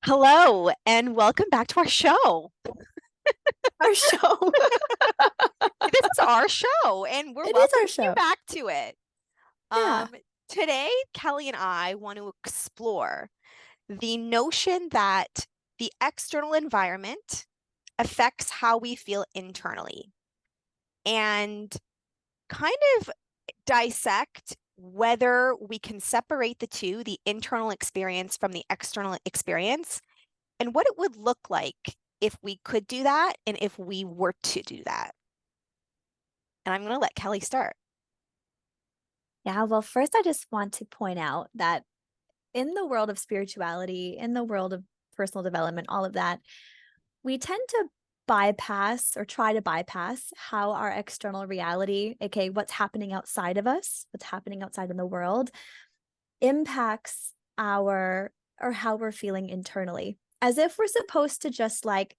Hello, and welcome back to our show. Our show. This is our show, and we're It is our welcoming you show. back to it. Yeah. Um, Today, Kelly and I want to explore the notion that the external environment affects how we feel internally and kind of dissect whether we can separate the two, the internal experience from the external experience, and what it would look like if we could do that and if we were to do that. And I'm going to let Kelly start. Yeah. Well, first, I just want to point out that in the world of spirituality, in the world of personal development, all of that, we tend to bypass or try to bypass how our external reality, aka what's happening outside of us, what's happening outside in the world, impacts our or how we're feeling internally, as if we're supposed to just like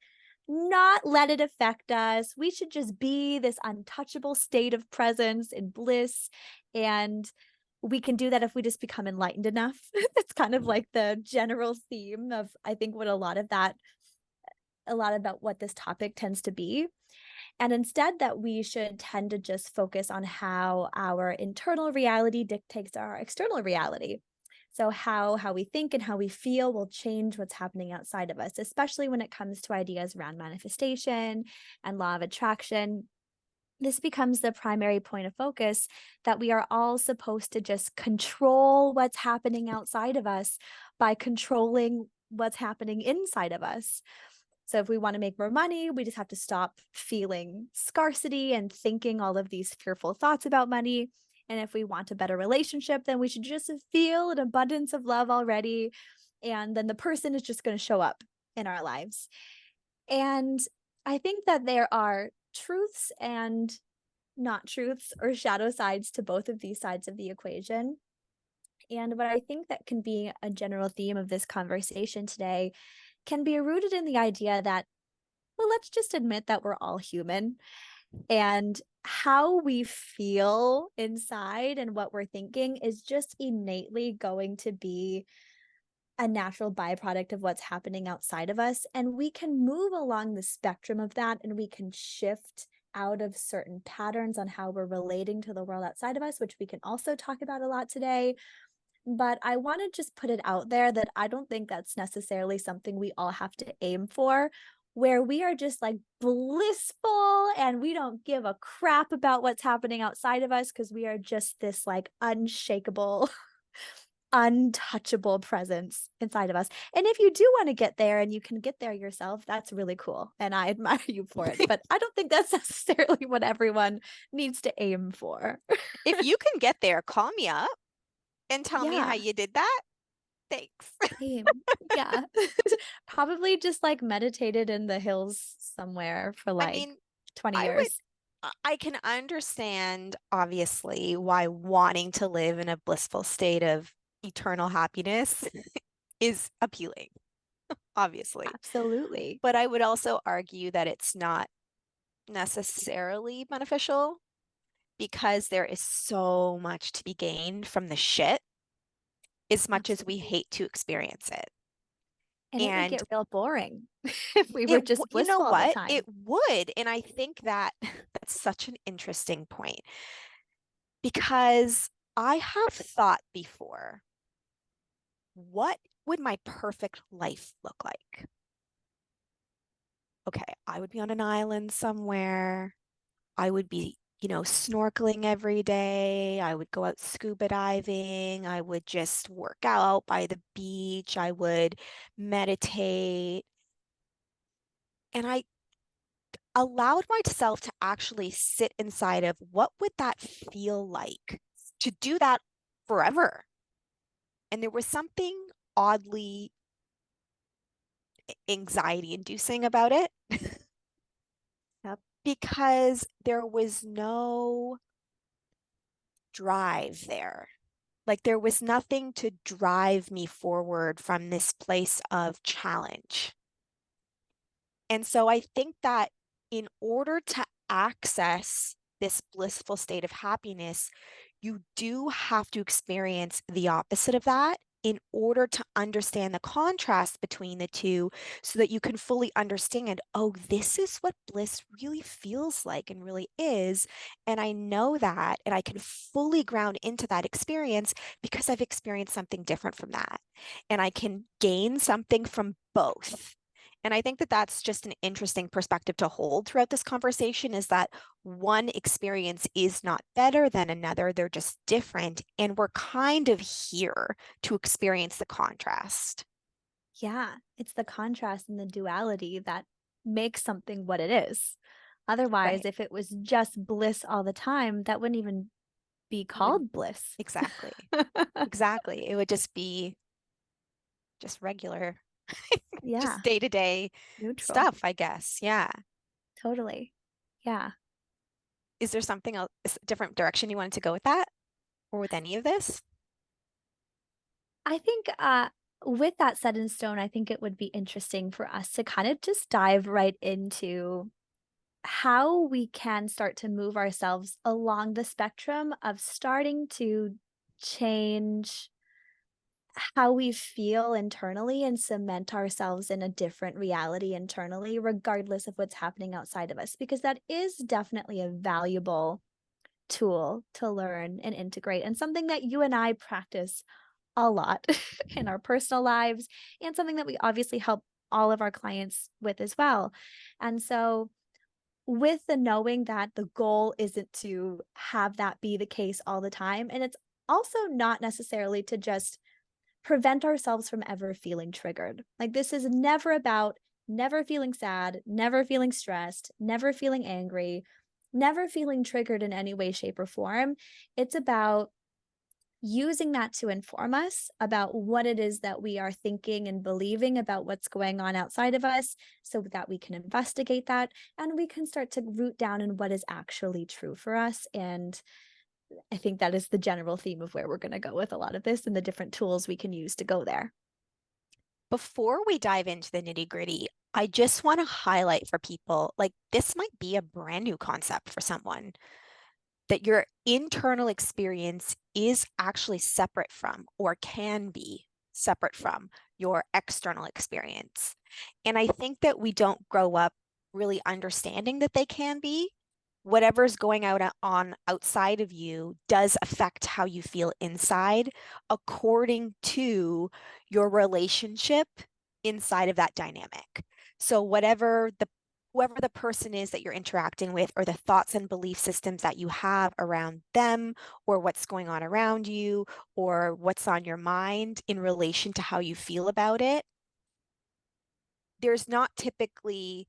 not let it affect us. We should just be this untouchable state of presence and bliss. And we can do that if we just become enlightened enough. That's kind of like the general theme of, I think, what a lot about what this topic tends to be. And instead, that we should tend to just focus on how our internal reality dictates our external reality. So how we think and how we feel will change what's happening outside of us, especially when it comes to ideas around manifestation and law of attraction. This becomes the primary point of focus, that we are all supposed to just control what's happening outside of us by controlling what's happening inside of us. So if we want to make more money, we just have to stop feeling scarcity and thinking all of these fearful thoughts about money. And if we want a better relationship, then we should just feel an abundance of love already. And then the person is just going to show up in our lives. And I think that there are truths and not truths or shadow sides to both of these sides of the equation. And what I think that can be a general theme of this conversation today can be rooted in the idea that, well, let's just admit that we're all human, and how we feel inside and what we're thinking is just innately going to be a natural byproduct of what's happening outside of us. And we can move along the spectrum of that, and we can shift out of certain patterns on how we're relating to the world outside of us, which we can also talk about a lot today. But I want to just put it out there that I don't think that's necessarily something we all have to aim for, where we are just like blissful and we don't give a crap about what's happening outside of us because we are just this like unshakable, untouchable presence inside of us. And if you do want to get there and you can get there yourself, that's really cool. And I admire you for it. But I don't think that's necessarily what everyone needs to aim for. If you can get there, call me up and tell me how Yeah. you did that. Thanks. Same. Yeah. Probably just like meditated in the hills somewhere for I like mean, 20 I would, years. I can understand, obviously, why wanting to live in a blissful state of eternal happiness is appealing, obviously. Absolutely. But I would also argue that it's not necessarily beneficial because there is so much to be gained from the shit as much as we Absolutely. hate to experience it. And it would And get real boring if we were just you know blissful all the what? It time. would. And I think that that's such an interesting point because I have thought before, what would my perfect life look like? Okay, I would be on an island somewhere. I would be, snorkeling every day. I would go out scuba diving. I would just work out by the beach. I would meditate. And I allowed myself to actually sit inside of what would that feel like to do that forever. And there was something oddly anxiety inducing about it Yep. because there was no drive there. Like there was nothing to drive me forward from this place of challenge. And so I think that in order to access this blissful state of happiness, you do have to experience the opposite of that in order to understand the contrast between the two so that you can fully understand, oh, this is what bliss really feels like and really is. And I know that, and I can fully ground into that experience because I've experienced something different from that. And I can gain something from both. And I think that that's just an interesting perspective to hold throughout this conversation is that one experience is not better than another. They're just different. And we're kind of here to experience the contrast. Yeah, it's the contrast and the duality that makes something what it is. Otherwise, Right. if it was just bliss all the time, that wouldn't even be It wouldn't called bliss. exactly. Exactly. It would just be just regular, Yeah, just day-to-day neutral. stuff, I guess. Yeah. Totally. Yeah. Is there something else, a different direction you wanted to go with that or with any of this? I think with that set in stone, I think it would be interesting for us to kind of just dive right into how we can start to move ourselves along the spectrum of starting to change how we feel internally and cement ourselves in a different reality internally, regardless of what's happening outside of us, because that is definitely a valuable tool to learn and integrate, and something that you and I practice a lot in our personal lives, and something that we obviously help all of our clients with as well. And so, with the knowing that the goal isn't to have that be the case all the time, and it's also not necessarily to just prevent ourselves from ever feeling triggered. Like, this is never about never feeling sad, never feeling stressed, never feeling angry, never feeling triggered in any way, shape, or form. It's about using that to inform us about what it is that we are thinking and believing about what's going on outside of us so that we can investigate that and we can start to root down in what is actually true for us. And I think that is the general theme of where we're going to go with a lot of this and the different tools we can use to go there. Before we dive into the nitty-gritty, I just want to highlight for people like this might be a brand new concept for someone that your internal experience is actually separate from or can be separate from your external experience. And I think that we don't grow up really understanding that they can be. Whatever's going out on outside of you does affect how you feel inside according to your relationship inside of that dynamic. So whoever the person is that you're interacting with, or the thoughts and belief systems that you have around them, or what's going on around you, or what's on your mind in relation to how you feel about it, there's not typically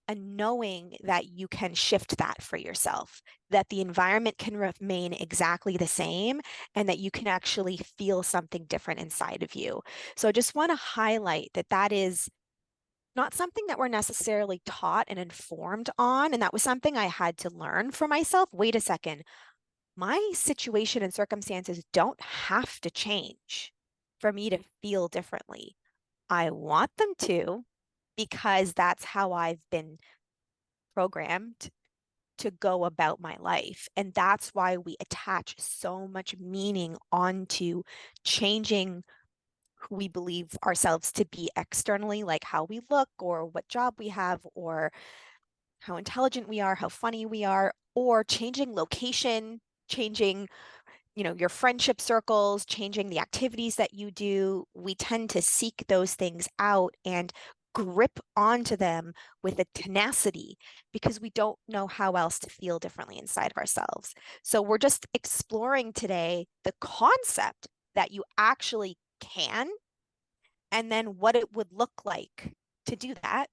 a knowing that you can shift that for yourself, that the environment can remain exactly the same, and that you can actually feel something different inside of you. So I just want to highlight that that is not something that we're necessarily taught and informed on. And that was something I had to learn for myself. Wait a second, my situation and circumstances don't have to change for me to feel differently. I want them to because that's how I've been programmed to go about my life. And that's why we attach so much meaning onto changing who we believe ourselves to be externally, like how we look or what job we have or how intelligent we are, how funny we are, or changing location, changing, your friendship circles, changing the activities that you do. We tend to seek those things out and grip onto them with a tenacity because we don't know how else to feel differently inside of ourselves. So we're just exploring today the concept that you actually can and then what it would look like to do that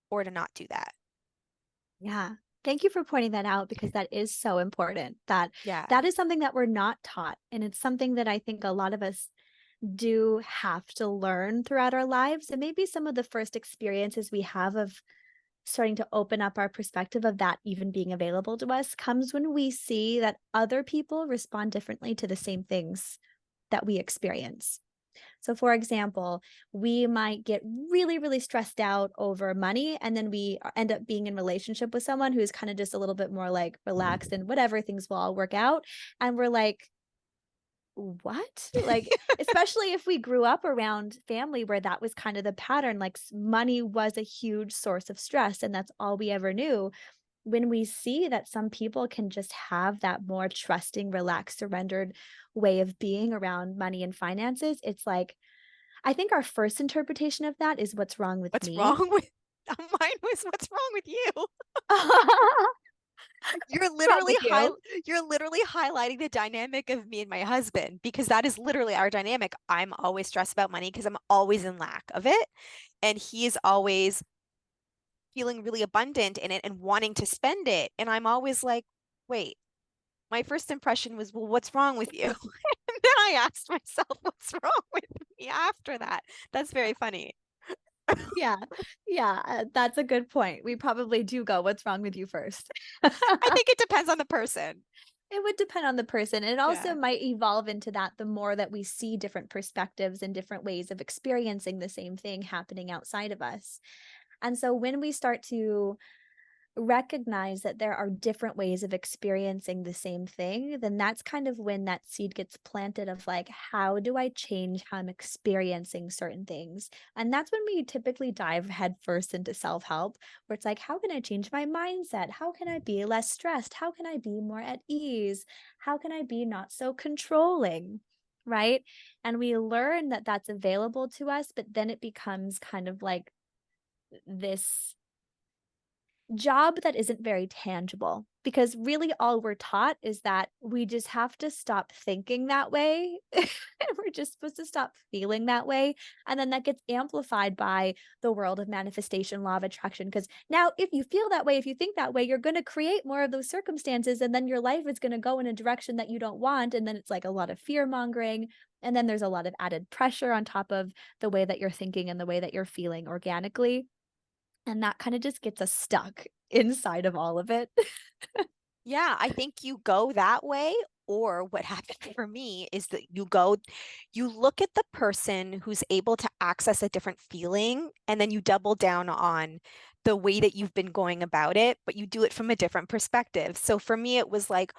or to not do that. Yeah. Thank you for pointing that out because that is so important. That Yeah. that is something that we're not taught, and it's something that I think a lot of us do have to learn throughout our lives. And maybe some of the first experiences we have of starting to open up our perspective of that even being available to us comes when we see that other people respond differently to the same things that we experience. So, for example, we might get really, really stressed out over money, and then we end up being in relationship with someone who's kind of just a little bit more like relaxed and whatever, things will all work out. And we're like, what? Like, especially if we grew up around family where that was kind of the pattern, like money was a huge source of stress and that's all we ever knew. When we see that some people can just have that more trusting, relaxed, surrendered way of being around money and finances, it's like, I think our first interpretation of that is what's wrong with What's me. wrong with mine was what's wrong with you? You're What's wrong literally with you? you're literally highlighting the dynamic of me and my husband because that is literally our dynamic. I'm always stressed about money because I'm always in lack of it, and he is always feeling really abundant in it and wanting to spend it. And I'm always like, wait, my first impression was, well, what's wrong with you? And then I asked myself, what's wrong with me after that? That's very funny. Yeah. Yeah, that's a good point. We probably do go, "What's wrong with you?" first. I think it depends on the person. It would depend on the person. And it also Yeah. might evolve into that the more that we see different perspectives and different ways of experiencing the same thing happening outside of us. And so when we start to recognize that there are different ways of experiencing the same thing, then that's kind of when that seed gets planted of like, how do I change how I'm experiencing certain things? And that's when we typically dive headfirst into self help, where it's like, how can I change my mindset? How can I be less stressed? How can I be more at ease? How can I be not so controlling? Right. And we learn that that's available to us, but then it becomes kind of like this job that isn't very tangible because really all we're taught is that we just have to stop thinking that way. We're just supposed to stop feeling that way. And then that gets amplified by the world of manifestation, law of attraction. Because now, if you feel that way, if you think that way, you're going to create more of those circumstances. And then your life is going to go in a direction that you don't want. And then it's like a lot of fear mongering. And then there's a lot of added pressure on top of the way that you're thinking and the way that you're feeling organically. And that kinda just gets us stuck inside of all of it. Yeah, I think you go that way, or what happened for me is that you look at the person who's able to access a different feeling, and then you double down on the way that you've been going about it, but you do it from a different perspective. So for me, it was like,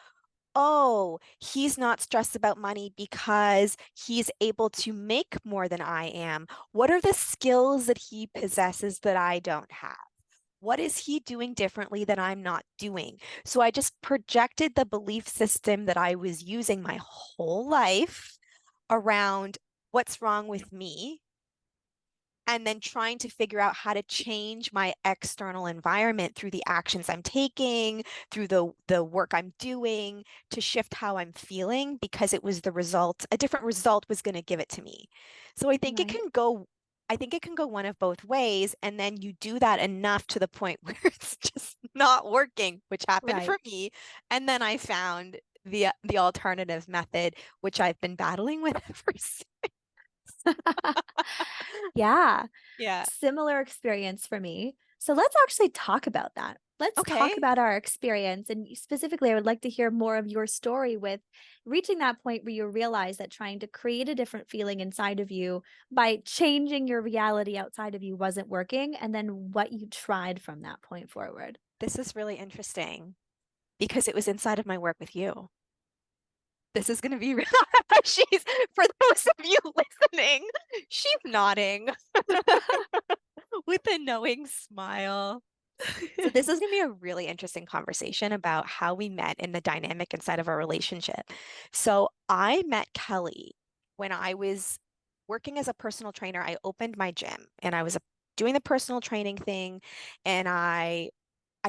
oh, he's not stressed about money because he's able to make more than I am. What are the skills that he possesses that I don't have? What is he doing differently that I'm not doing? So I just projected the belief system that I was using my whole life around what's wrong with me, and then trying to figure out how to change my external environment through the actions I'm taking, through the work I'm doing to shift how I'm feeling because it was the result, a different result was going to give it to me. So Right, I think it can go one of both ways, and then you do that enough to the point where it's just not working, which happened right. for me. And then I found the alternative method, which I've been battling with ever since. Yeah, Yeah. similar experience for me. So let's actually talk about that. Let's talk Okay. about our experience, and specifically, I would like to hear more of your story with reaching that point where you realize that trying to create a different feeling inside of you by changing your reality outside of you wasn't working, and then what you tried from that point forward. This is really interesting because it was inside of my work with you. This is going to be she's for those of you listening, she's nodding with a knowing smile. So this is going to be a really interesting conversation about how we met and the dynamic inside of our relationship. So I met Kelly when I was working as a personal trainer. I opened my gym and I was doing the personal training thing, and I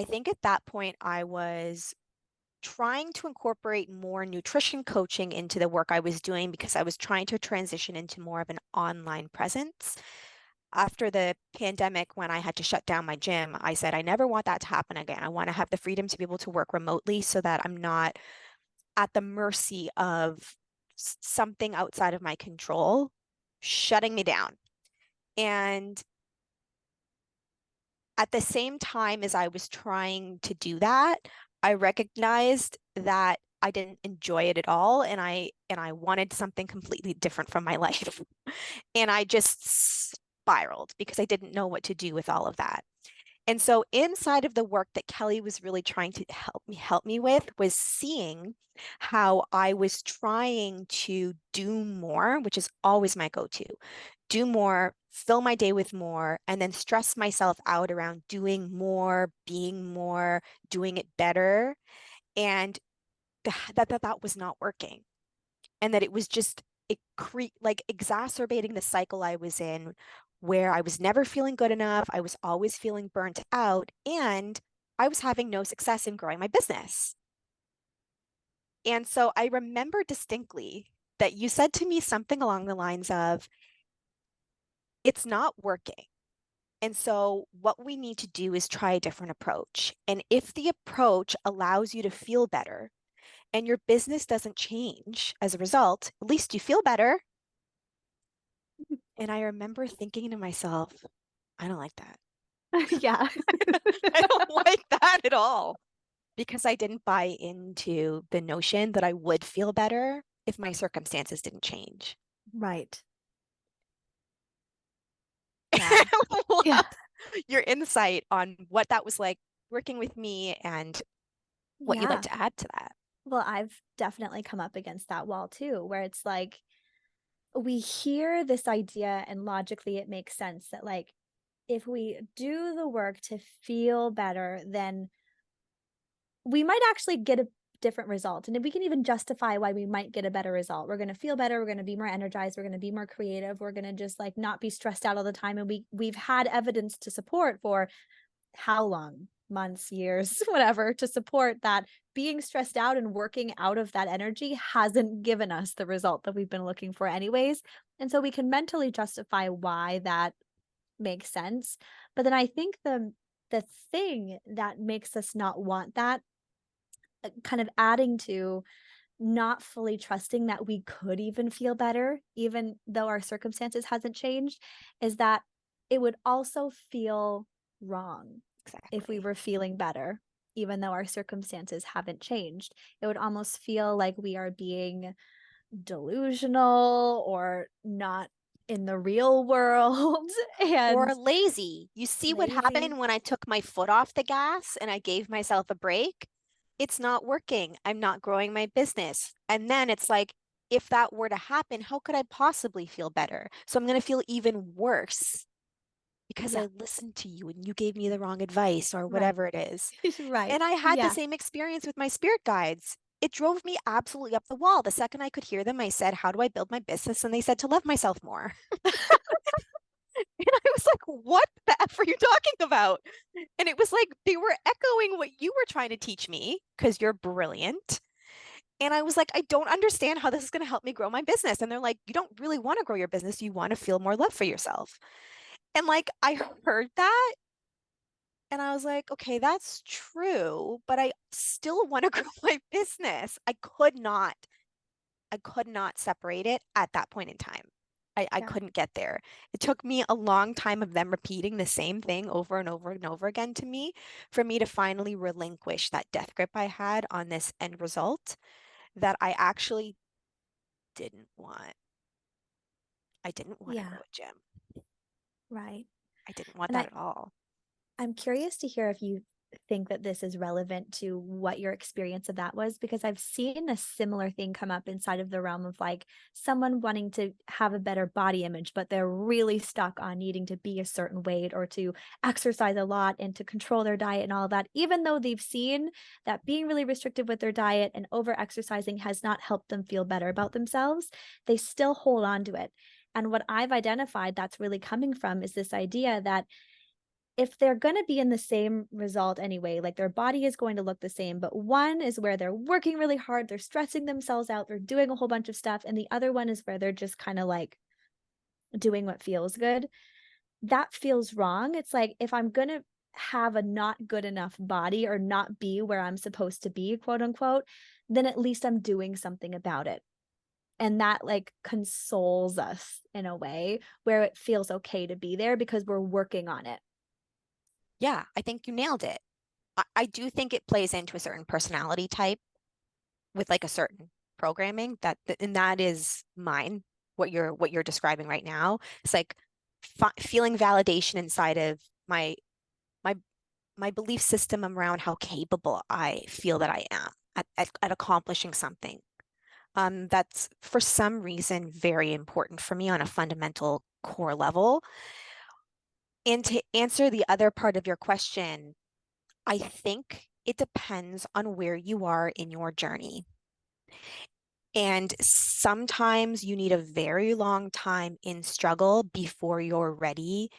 think at that point I was trying to incorporate more nutrition coaching into the work I was doing because I was trying to transition into more of an online presence. After the pandemic, when I had to shut down my gym, I said, I never want that to happen again. I want to have the freedom to be able to work remotely so that I'm not at the mercy of something outside of my control shutting me down. And at the same time as I was trying to do that, I recognized that I didn't enjoy it at all, and I wanted something completely different from my life. And I just spiraled because I didn't know what to do with all of that. And so inside of the work that Kelly was really trying to help me with was seeing how I was trying to do more, which is always my go-to. Do more, fill my day with more, and then stress myself out around doing more, being more, doing it better. And that was not working. And that it was just like exacerbating the cycle I was in where I was never feeling good enough. I was always feeling burnt out, and I was having no success in growing my business. And so I remember distinctly that you said to me something along the lines of, it's not working. And so what we need to do is try a different approach. And if the approach allows you to feel better and your business doesn't change as a result, at least you feel better. And I remember thinking to myself, I don't like that. Yeah. I don't like that at all because I didn't buy into the notion that I would feel better if my circumstances didn't change. Right. Yeah. I would Yeah. love your insight on what that was like working with me and what you'd like Yeah. to add to that. Well, I've definitely come up against that wall too, where it's like we hear this idea and logically it makes sense that like if we do the work to feel better, then we might actually get a different result. And if we can even justify why we might get a better result, we're going to feel better, we're going to be more energized, we're going to be more creative, we're going to just like not be stressed out all the time. And we've had evidence to support for how long? Months, years, whatever, to support that being stressed out and working out of that energy hasn't given us the result that we've been looking for anyways. And so we can mentally justify why that makes sense. But then I think the thing that makes us not want that, kind of adding to not fully trusting that we could even feel better, even though our circumstances hasn't changed, is that it would also feel wrong if we Exactly. were feeling better, even though our circumstances haven't changed. It would almost feel like we are being delusional or not in the real world Or and lazy. You see what lazy. happened when I took my foot off the gas and I gave myself a break? It's not working. I'm not growing my business. And then it's like, if that were to happen, how could I possibly feel better? So I'm going to feel even worse because I Yeah, listened to you and you gave me the wrong advice or right. whatever it is. Right. And I had the Yeah. same experience with my spirit guides. It drove me absolutely up the wall. The second I could hear them, I said, how do I build my business? And they said to love myself more. And I was like, what the F are you talking about? And it was like they were echoing what you were trying to teach me because you're brilliant. And I was like, I don't understand how this is going to help me grow my business. And they're like, you don't really want to grow your business. You want to feel more love for yourself. And like, I heard that and I was like, okay, that's true, but I still want to grow my business. I could not separate it at that point in time. I Yeah. couldn't get there. It took me a long time of them repeating the same thing over and over and over again to me for me to finally relinquish that death grip I had on this end result that I actually didn't want. I didn't want to Yeah. grow a gym. Right. I didn't want And that at all. I'm curious to hear if you think that this is relevant to what your experience of that was, because I've seen a similar thing come up inside of the realm of like someone wanting to have a better body image, but they're really stuck on needing to be a certain weight or to exercise a lot and to control their diet and all of that, even though they've seen that being really restrictive with their diet and over exercising has not helped them feel better about themselves, they still hold on to it. And what I've identified that's really coming from is this idea that if they're going to be in the same result anyway, like their body is going to look the same, but one is where they're working really hard, they're stressing themselves out, they're doing a whole bunch of stuff, and the other one is where they're just kind of like doing what feels good. That feels wrong. It's like if I'm going to have a not good enough body or not be where I'm supposed to be, quote unquote, then at least I'm doing something about it. And that like consoles us in a way where it feels okay to be there because we're working on it. Yeah, I think you nailed it. I do think it plays into a certain personality type with like a certain programming and that is mine. What you're describing right now. It's like feeling validation inside of my my belief system around how capable I feel that I am at accomplishing something. That's for some reason very important for me on a fundamental core level. And to answer the other part of your question, I think it depends on where you are in your journey. And sometimes you need a very long time in struggle before you're ready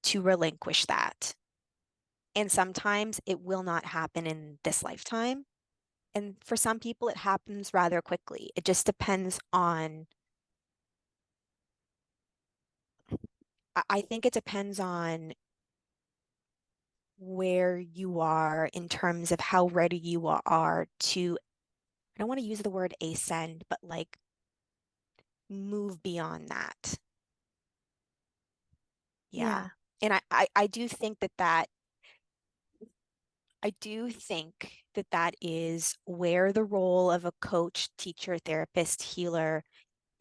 to relinquish that. And sometimes it will not happen in this lifetime. And for some people, it happens rather quickly. It just depends on, I think it depends on where you are in terms of how ready you are to, I don't want to use the word ascend, but like move beyond that. Yeah. Yeah. And I do think that is where the role of a coach, teacher, therapist, healer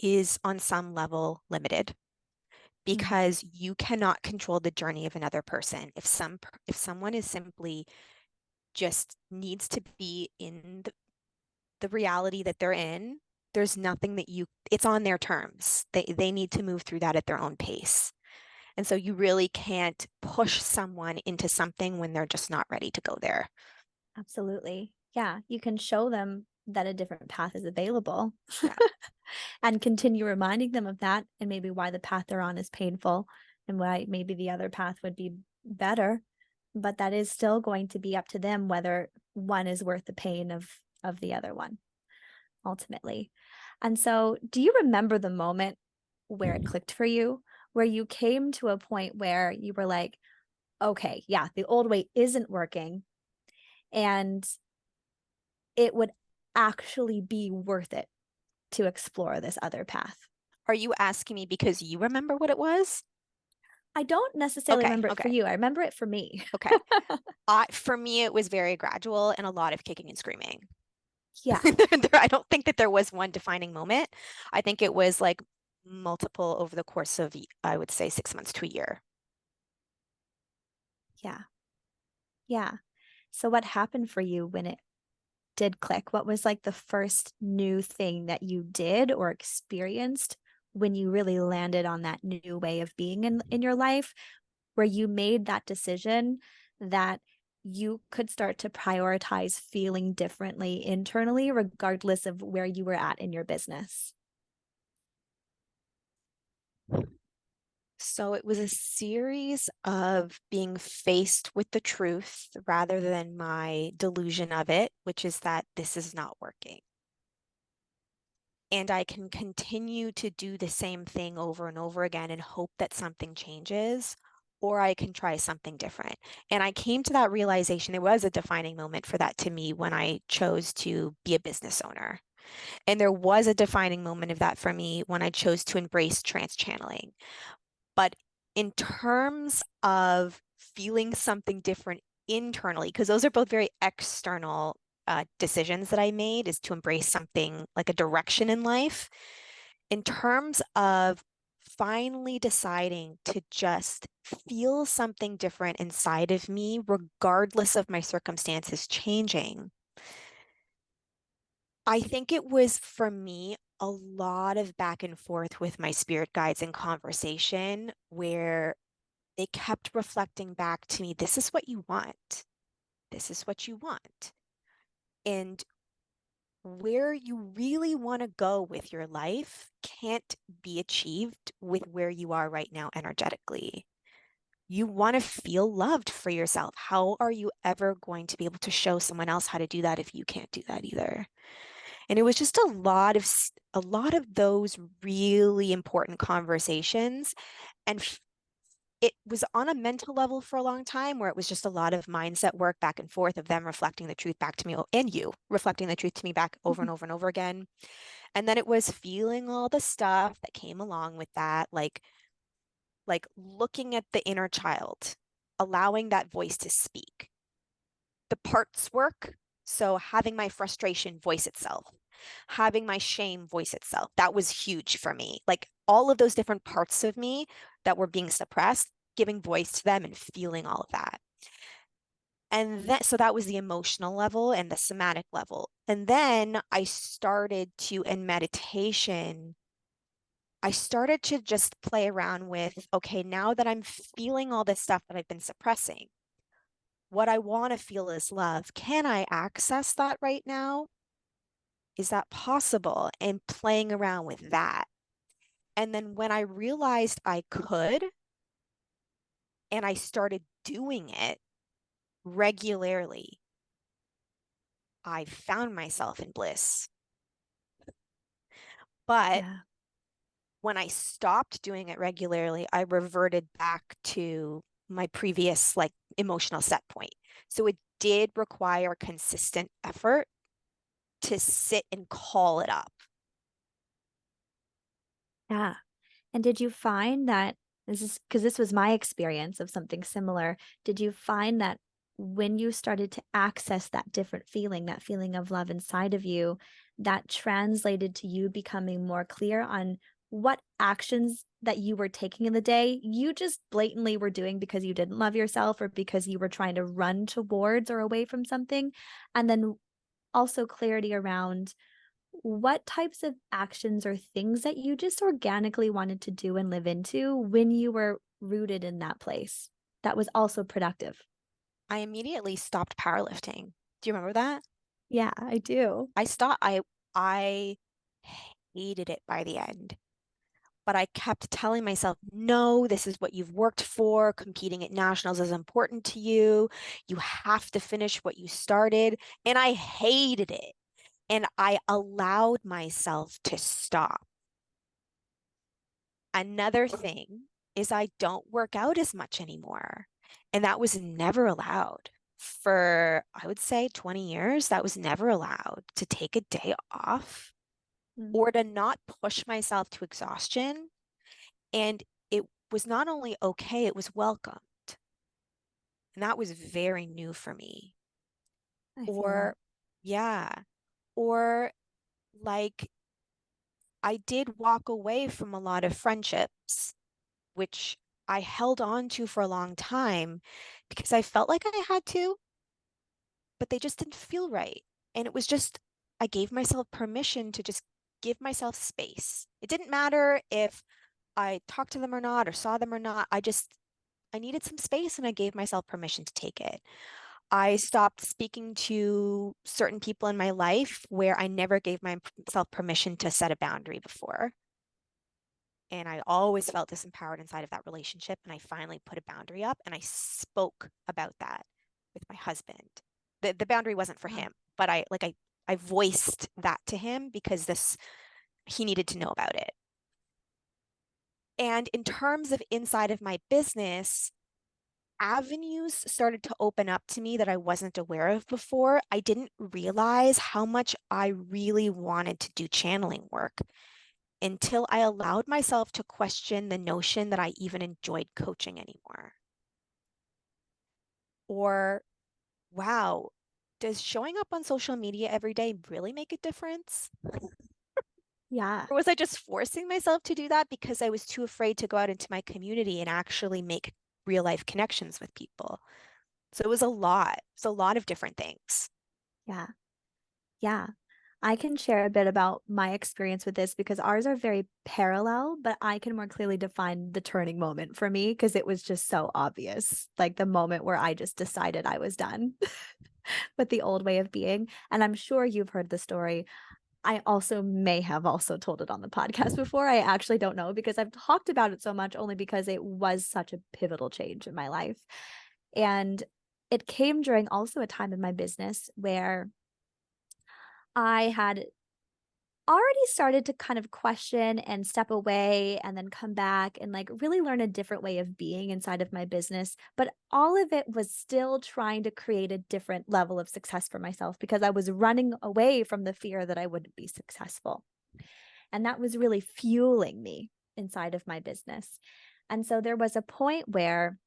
is on some level limited Mm-hmm. because you cannot control the journey of another person. If someone is simply just needs to be in the reality that they're in, there's nothing that it's on their terms. They need to move through that at their own pace. And so you really can't push someone into something when they're just not ready to go there. Absolutely. Yeah. You can show them that a different path is available Yeah. and continue reminding them of that and maybe why the path they're on is painful and why maybe the other path would be better. But that is still going to be up to them whether one is worth the pain of the other one ultimately. And so, do you remember the moment where it clicked for you, where you came to a point where you were like, okay, yeah, the old way isn't working and it would actually be worth it to explore this other path? Are you asking me because you remember what it was? I don't necessarily Okay, remember it for okay, you. I remember it for me. okay. For me, it was very gradual and a lot of kicking and screaming. Yeah, I don't think that there was one defining moment. I think it was like multiple over the course of, I would say, 6 months to a year. yeah, yeah. So, what happened for you when it did click? What was like the first new thing that you did or experienced when you really landed on that new way of being in your life, where you made that decision that you could start to prioritize feeling differently internally, regardless of where you were at in your business? So it was a series of being faced with the truth rather than my delusion of it, which is that this is not working. And I can continue to do the same thing over and over again and hope that something changes, or I can try something different. And I came to that realization. There was a defining moment for that to me when I chose to be a business owner. And there was a defining moment of that for me when I chose to embrace trance channeling. But in terms of feeling something different internally, because those are both very external decisions that I made, is to embrace something like a direction in life. In terms of finally deciding to just feel something different inside of me, regardless of my circumstances changing, I think it was for me a lot of back and forth with my spirit guides in conversation where they kept reflecting back to me, this is what you want. This is what you want. And where you really want to go with your life can't be achieved with where you are right now energetically. You want to feel loved for yourself. How are you ever going to be able to show someone else how to do that if you can't do that either? And it was just a lot of those really important conversations and it was on a mental level for a long time where it was just a lot of mindset work back and forth of them reflecting the truth back to me and you reflecting the truth to me back over and over and over again. And then it was feeling all the stuff that came along with that, like looking at the inner child, allowing that voice to speak. The parts work. So having my frustration voice itself, having my shame voice itself, that was huge for me. Like all of those different parts of me that were being suppressed, giving voice to them and feeling all of that. And then, so that was the emotional level and the somatic level. And then I started to, in meditation, I started to just play around with, okay, now that I'm feeling all this stuff that I've been suppressing, what I want to feel is love. Can I access that right now? Is that possible? And playing around with that. And then when I realized I could, and I started doing it regularly, I found myself in bliss. But Yeah. when I stopped doing it regularly, I reverted back to my previous like emotional set point. So it did require consistent effort to sit and call it up. Yeah. And did you find that this is because this was my experience of something similar? Did you find that when you started to access that different feeling, that feeling of love inside of you, that translated to you becoming more clear on what actions that you were taking in the day you just blatantly were doing because you didn't love yourself or because you were trying to run towards or away from something? And then also clarity around what types of actions or things that you just organically wanted to do and live into when you were rooted in that place that was also productive? I immediately stopped powerlifting. Do you remember that? Yeah, I do. I stopped. I hated it by the end. But I kept telling myself, no, this is what you've worked for. Competing at nationals is important to you. You have to finish what you started. And I hated it. And I allowed myself to stop. Another thing is I don't work out as much anymore. And that was never allowed. For, I would say, 20 years, that was never allowed to take a day off Mm, or to not push myself to exhaustion. And it was not only okay, it was welcomed. And that was very new for me. I feel that. Or, yeah, or like I did walk away from a lot of friendships, which I held on to for a long time because I felt like I had to, but they just didn't feel right. And it was just, I gave myself permission to just give myself space. It didn't matter if I talked to them or not, or saw them or not. I needed some space and I gave myself permission to take it. I stopped speaking to certain people in my life where I never gave myself permission to set a boundary before. And I always felt disempowered inside of that relationship. And I finally put a boundary up and I spoke about that with my husband. The boundary wasn't for Wow. him, but I voiced that to him because he needed to know about it. And in terms of inside of my business, avenues started to open up to me that I wasn't aware of before. I didn't realize how much I really wanted to do channeling work until I allowed myself to question the notion that I even enjoyed coaching anymore. Or, wow, does showing up on social media every day really make a difference? Yeah. Or was I just forcing myself to do that because I was too afraid to go out into my community and actually make real life connections with people? So it was a lot. It's a lot of different things. Yeah. Yeah. I can share a bit about my experience with this because ours are very parallel, but I can more clearly define the turning moment for me because it was just so obvious. Like the moment where I just decided I was done with the old way of being. And I'm sure you've heard the story. I also may have also told it on the podcast before. I actually don't know because I've talked about it so much only because it was such a pivotal change in my life. And it came during also a time in my business where I had already started to kind of question and step away and then come back and like really learn a different way of being inside of my business. But all of it was still trying to create a different level of success for myself because I was running away from the fear that I wouldn't be successful. And that was really fueling me inside of my business. And so there was a point where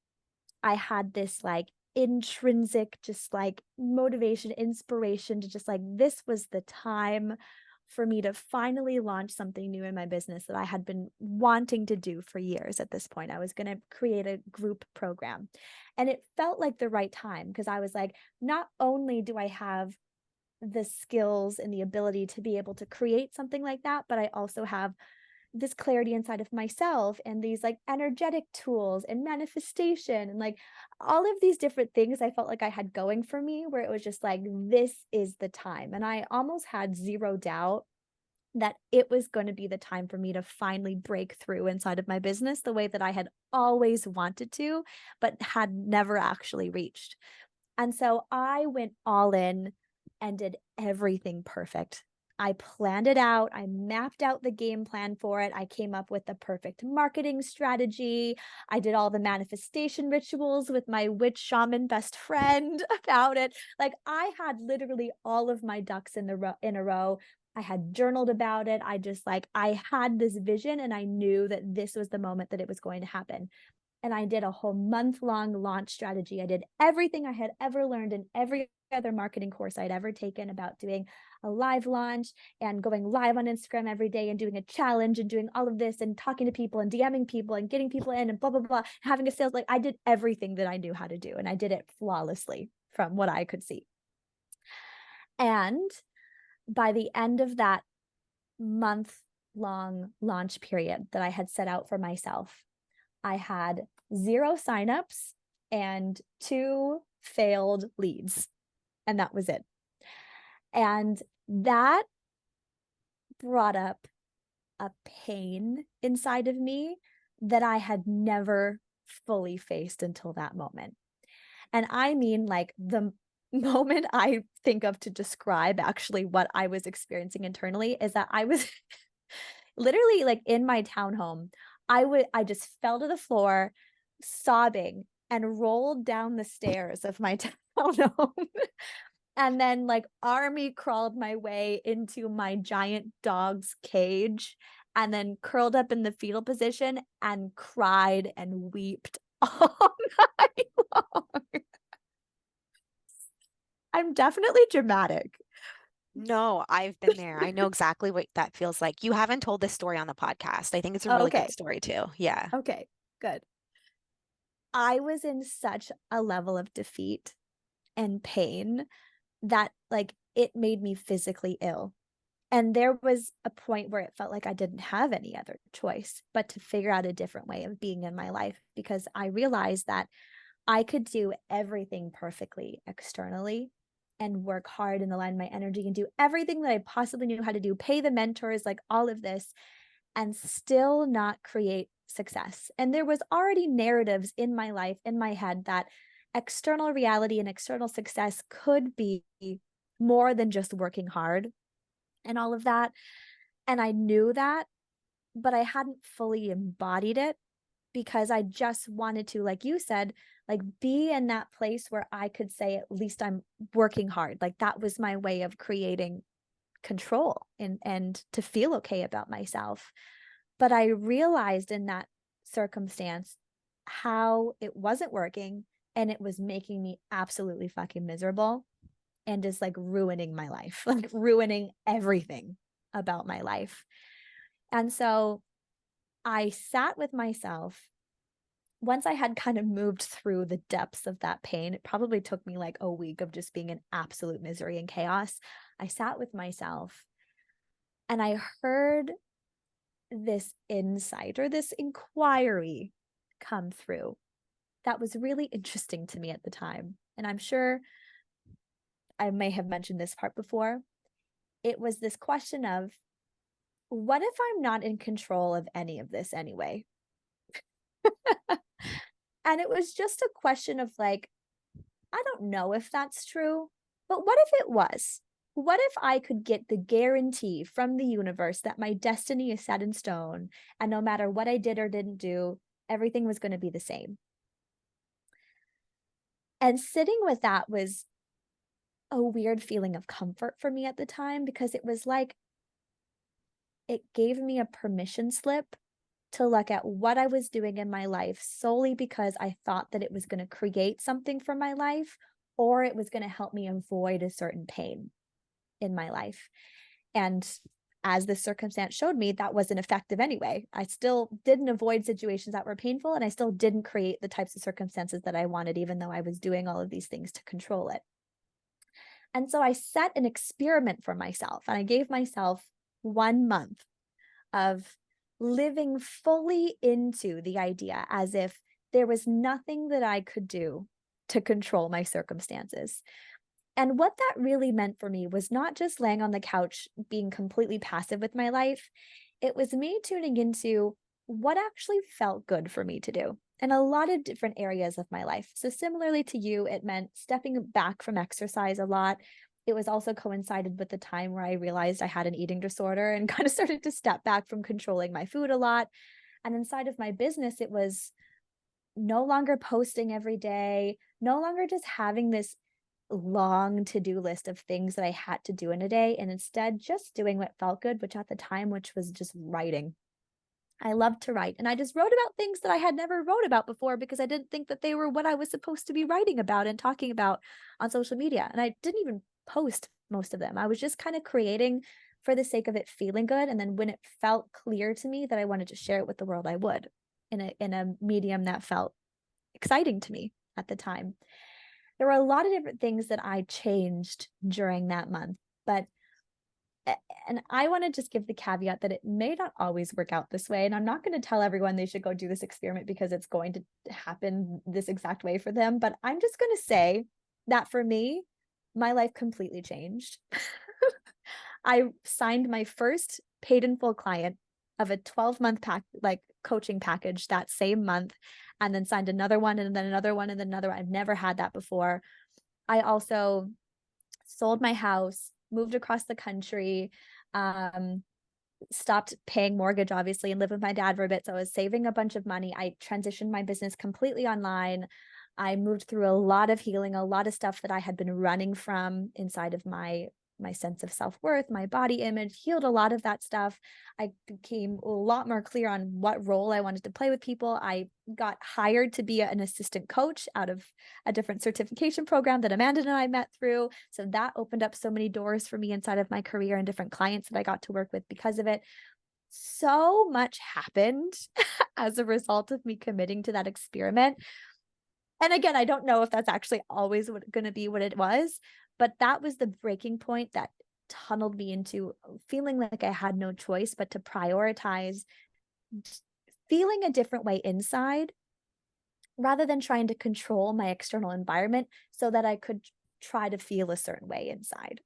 I had this like intrinsic, just like motivation, inspiration to just like, this was the time for me to finally launch something new in my business that I had been wanting to do for years at this point. I was going to create a group program. And it felt like the right time because I was like, not only do I have the skills and the ability to be able to create something like that, but I also have this clarity inside of myself and these like energetic tools and manifestation and like all of these different things I felt like I had going for me, where it was just like, this is the time. And I almost had zero doubt that it was going to be the time for me to finally break through inside of my business the way that I had always wanted to, but had never actually reached. And so I went all in and did everything perfect. I planned it out. I mapped out the game plan for it. I came up with the perfect marketing strategy. I did all the manifestation rituals with my witch shaman best friend about it. Like I had literally all of my ducks in a row. I had journaled about it. I had this vision and I knew that this was the moment that it was going to happen. And I did a whole month-long launch strategy. I did everything I had ever learned in every other marketing course I'd ever taken about doing a live launch and going live on Instagram every day and doing a challenge and doing all of this and talking to people and DMing people and getting people in and blah, blah, blah, having a sales. Like I did everything that I knew how to do and I did it flawlessly from what I could see. And by the end of that month-long launch period that I had set out for myself, I had 0 signups and 2 failed leads. And that was it. And that brought up a pain inside of me that I had never fully faced until that moment. And I mean, like the moment I think of to describe actually what I was experiencing internally is that I was literally like in my townhome. I just fell to the floor sobbing and rolled down the stairs of my townhome. And then like army crawled my way into my giant dog's cage and then curled up in the fetal position and cried and wept all night long. I'm definitely dramatic. No, I've been there. I know exactly what that feels like. You haven't told this story on the podcast. I think it's a really good Okay. story too. Yeah. Okay. Good. I was in such a level of defeat and pain that like it made me physically ill. And there was a point where it felt like I didn't have any other choice but to figure out a different way of being in my life, because I realized that I could do everything perfectly externally and work hard and align my energy and do everything that I possibly knew how to do, pay the mentors, like all of this, and still not create success. And there was already narratives in my life, in my head, that external reality and external success could be more than just working hard and all of that. And I knew that, but I hadn't fully embodied it because I just wanted to, like you said, like be in that place where I could say, at least I'm working hard. Like that was my way of creating control and to feel okay about myself. But I realized in that circumstance how it wasn't working and it was making me absolutely fucking miserable and just like ruining my life, like ruining everything about my life. And so I sat with myself. Once I had kind of moved through the depths of that pain, it probably took me like a week of just being in absolute misery and chaos. I sat with myself and I heard this insight or this inquiry come through that was really interesting to me at the time. And I'm sure I may have mentioned this part before. It was this question of, what if I'm not in control of any of this anyway? And it was just a question of like, I don't know if that's true, but what if it was? What if I could get the guarantee from the universe that my destiny is set in stone, and no matter what I did or didn't do, everything was going to be the same? And sitting with that was a weird feeling of comfort for me at the time, because it was like it gave me a permission slip to look at what I was doing in my life solely because I thought that it was going to create something for my life, or it was going to help me avoid a certain pain in my life. And as the circumstance showed me, that wasn't effective anyway. I still didn't avoid situations that were painful, and I still didn't create the types of circumstances that I wanted, even though I was doing all of these things to control it. And so I set an experiment for myself, and I gave myself 1 month of living fully into the idea as if there was nothing that I could do to control my circumstances. And what that really meant for me was not just laying on the couch being completely passive with my life. It was me tuning into what actually felt good for me to do in a lot of different areas of my life. So similarly to you, it meant stepping back from exercise a lot. It was also coincided with the time where I realized I had an eating disorder and kind of started to step back from controlling my food a lot. And inside of my business, it was no longer posting every day, no longer just having this long to-do list of things that I had to do in a day, and instead just doing what felt good, which at the time, which was just writing. I loved to write, and I just wrote about things that I had never wrote about before because I didn't think that they were what I was supposed to be writing about and talking about on social media. And I didn't even post most of them. I was just kind of creating for the sake of it feeling good. And then when it felt clear to me that I wanted to share it with the world, I would in a medium that felt exciting to me at the time. There were a lot of different things that I changed during that month, but and I want to just give the caveat that it may not always work out this way. And I'm not going to tell everyone they should go do this experiment because it's going to happen this exact way for them. But I'm just going to say that for me, my life completely changed. I signed my first paid in full client of a 12-month coaching package that same month, and then signed another one and then another one and then another one. I've never had that before. I also sold my house, moved across the country, stopped paying mortgage, obviously, and lived with my dad for a bit. So I was saving a bunch of money. I transitioned my business completely online. I moved through a lot of healing, a lot of stuff that I had been running from inside of my sense of self-worth, my body image, healed a lot of that stuff. I became a lot more clear on what role I wanted to play with people. I got hired to be an assistant coach out of a different certification program that Amanda and I met through. So that opened up so many doors for me inside of my career and different clients that I got to work with because of it. So much happened as a result of me committing to that experiment. And again, I don't know if that's actually always going to be what it was, but that was the breaking point that tunneled me into feeling like I had no choice but to prioritize feeling a different way inside rather than trying to control my external environment so that I could try to feel a certain way inside.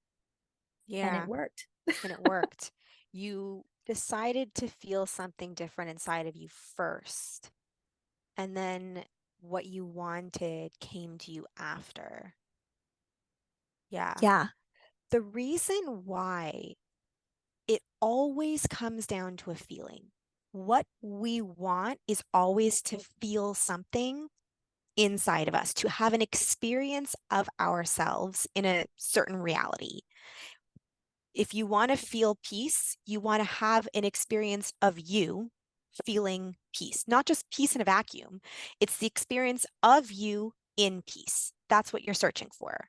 And it Yeah, worked. and it worked. You decided to feel something different inside of you first, and then what you wanted came to you after. Yeah. Yeah. The reason why it always comes down to a feeling. What we want is always to feel something inside of us, to have an experience of ourselves in a certain reality. If you want to feel peace, you want to have an experience of you feeling peace, not just peace in a vacuum. It's the experience of you in peace. That's what you're searching for.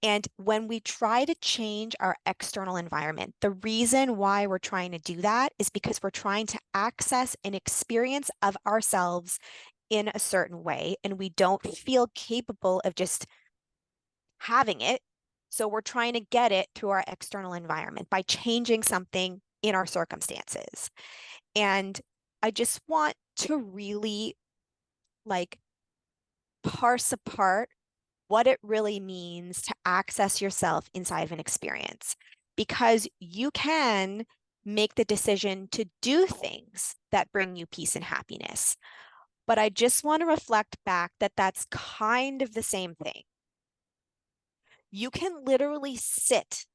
And when we try to change our external environment, the reason why we're trying to do that is because we're trying to access an experience of ourselves in a certain way, and we don't feel capable of just having it. So we're trying to get it through our external environment by changing something in our circumstances. And I just want to really like parse apart what it really means to access yourself inside of an experience, because you can make the decision to do things that bring you peace and happiness. But I just want to reflect back that that's kind of the same thing. You can literally sit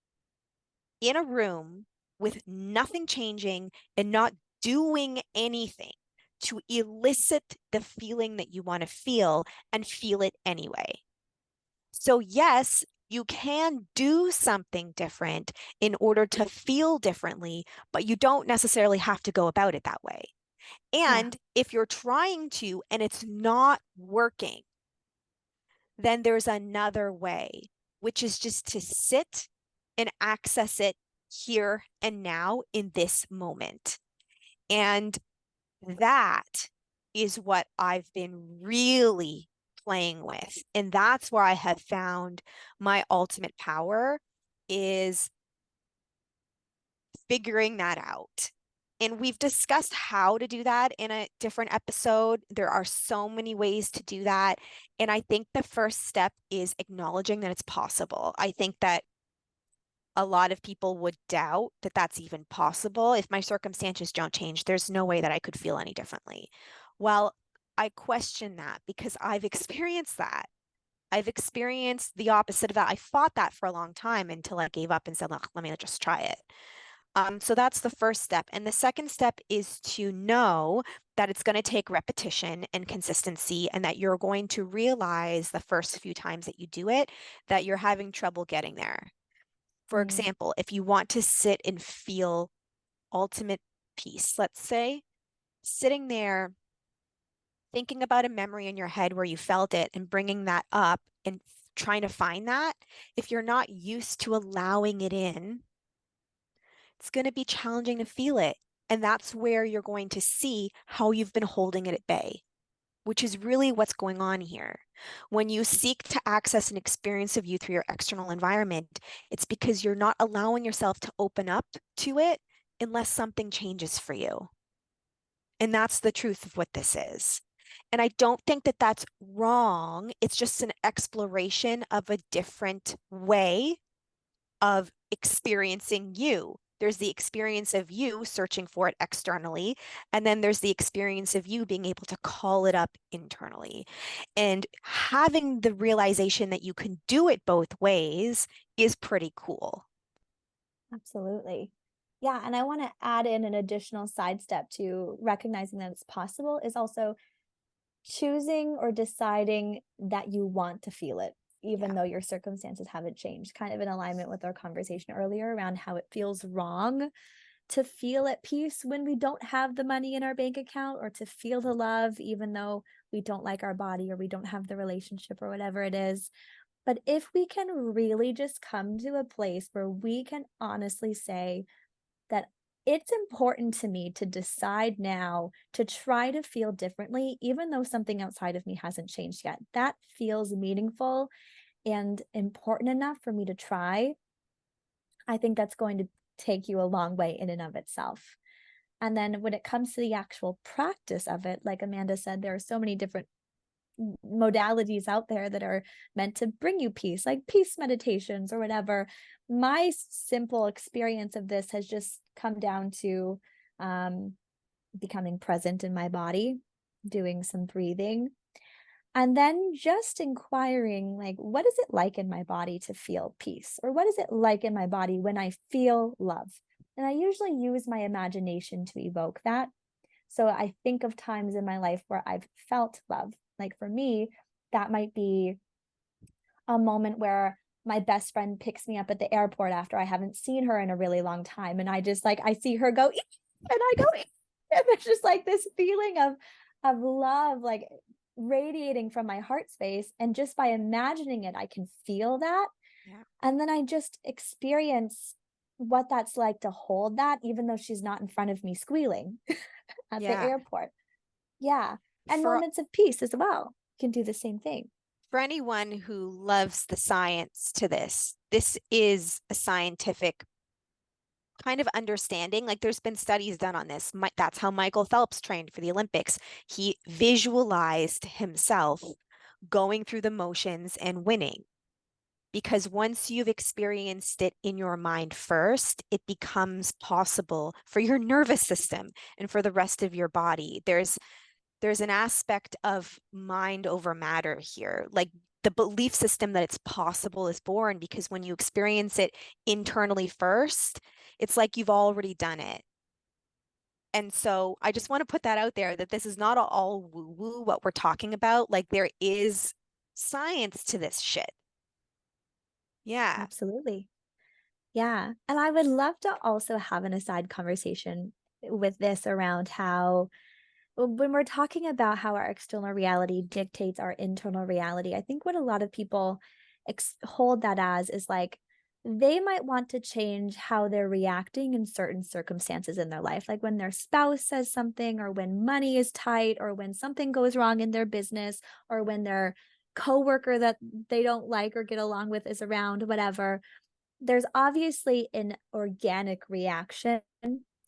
in a room with nothing changing and not doing anything to elicit the feeling that you want to feel and feel it anyway. So, yes, you can do something different in order to feel differently, but you don't necessarily have to go about it that way. Yeah. And if you're trying to and it's not working, then there's another way, which is just to sit and access it here and now in this moment. And that is what I've been really playing with. And that's where I have found my ultimate power is figuring that out. And we've discussed how to do that in a different episode. There are so many ways to do that. And I think the first step is acknowledging that it's possible. I think that a lot of people would doubt that that's even possible. If my circumstances don't change, there's no way that I could feel any differently. Well, I question that because I've experienced that. I've experienced the opposite of that. I fought that for a long time until I gave up and said, look, let me just try it. So that's the first step. And the second step is to know that it's going to take repetition and consistency, and that you're going to realize the first few times that you do it, that you're having trouble getting there. For Mm, example, if you want to sit and feel ultimate peace, let's say, sitting there thinking about a memory in your head where you felt it and bringing that up and trying to find that, if you're not used to allowing it in, it's going to be challenging to feel it. And that's where you're going to see how you've been holding it at bay, which is really what's going on here. When you seek to access an experience of you through your external environment, it's because you're not allowing yourself to open up to it unless something changes for you. And that's the truth of what this is. And I don't think that that's wrong. It's just an exploration of a different way of experiencing you. There's the experience of you searching for it externally, and then there's the experience of you being able to call it up internally. And having the realization that you can do it both ways is pretty cool. absolutely. Yeah. And I want to add in an additional side step to recognizing that it's possible is also choosing or deciding that you want to feel it, Yeah, even though your circumstances haven't changed, kind of in alignment with our conversation earlier around how it feels wrong to feel at peace when we don't have the money in our bank account, or to feel the love even though we don't like our body or we don't have the relationship or whatever it is. But if we can really just come to a place where we can honestly say that it's important to me to decide now to try to feel differently, even though something outside of me hasn't changed yet, that feels meaningful and important enough for me to try. I think that's going to take you a long way in and of itself. And then when it comes to the actual practice of it, like Amanda said, there are so many different modalities out there that are meant to bring you peace, like peace meditations or whatever. My simple experience of this has just come down to um, becoming present in my body, doing some breathing, and then just inquiring, like, what is it like in my body to feel peace? Or what is it like in my body when I feel love? And I usually use my imagination to evoke that. So I think of times in my life where I've felt love. Like for me, that might be a moment where my best friend picks me up at the airport after I haven't seen her in a really long time. And I just like, I see her go, "Eek," and I go, "Eek." And there's just like this feeling of love, like radiating from my heart space. And just by imagining it, I can feel that. yeah, And then I just experience what that's like to hold that, even though she's not in front of me squealing at the yeah. airport. Yeah. And For moments of peace as well can do the same thing. for anyone who loves the science to this, this is a scientific kind of understanding. Like there's been studies done on this. That's how Michael Phelps trained for the Olympics. He visualized himself going through the motions and winning. Because once you've experienced it in your mind first, it becomes possible for your nervous system and for the rest of your body. There's an aspect of mind over matter here. Like the belief system that it's possible is born because when you experience it internally first, it's like you've already done it. And so I just want to put that out there that this is not all woo woo what we're talking about. Like there is science to this shit. Yeah. Absolutely. Yeah. And I would love to also have an aside conversation with this around how, when we're talking about how our external reality dictates our internal reality, I think what a lot of people hold that as is like they might want to change how they're reacting in certain circumstances in their life, like when their spouse says something, or when money is tight, or when something goes wrong in their business, or when their coworker that they don't like or get along with is around, whatever. There's obviously an organic reaction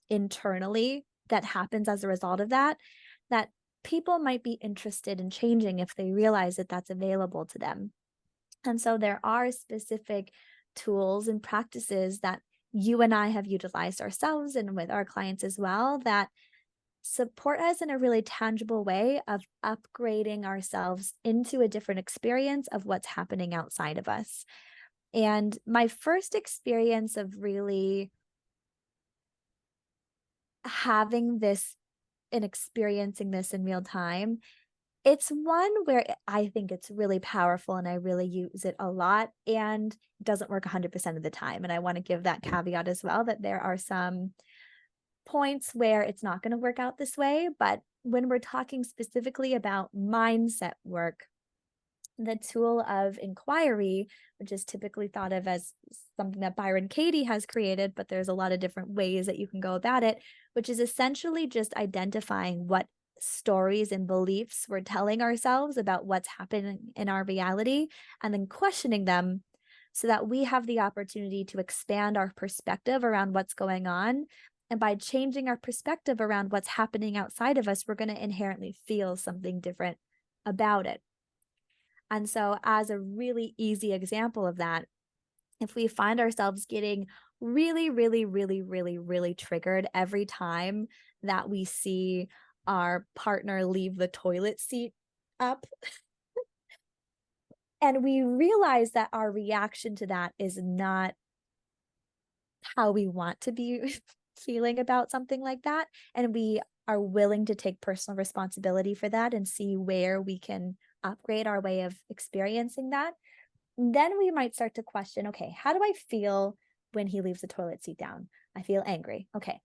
internally that happens as a result of that, that people might be interested in changing if they realize that that's available to them. And so there are specific tools and practices that you and I have utilized ourselves and with our clients as well that support us in a really tangible way of upgrading ourselves into a different experience of what's happening outside of us. And my first experience of really having this and experiencing this in real time, it's one where I think it's really powerful and I really use it a lot, and it doesn't work 100% of the time. And I want to give that caveat as well, that there are some points where it's not going to work out this way. But when we're talking specifically about mindset work, the tool of inquiry, which is typically thought of as something that Byron Katie has created, but there's a lot of different ways that you can go about it, which is essentially just identifying what stories and beliefs we're telling ourselves about what's happening in our reality, and then questioning them so that we have the opportunity to expand our perspective around what's going on. And by changing our perspective around what's happening outside of us, we're going to inherently feel something different about it. And so, as a really easy example of that, if we find ourselves getting really, really, really, really, really triggered every time that we see our partner leave the toilet seat up, and we realize that our reaction to that is not how we want to be feeling about something like that, and we are willing to take personal responsibility for that and see where we can upgrade our way of experiencing that, then we might start to question, okay, how do I feel when he leaves the toilet seat down? I feel angry. Okay,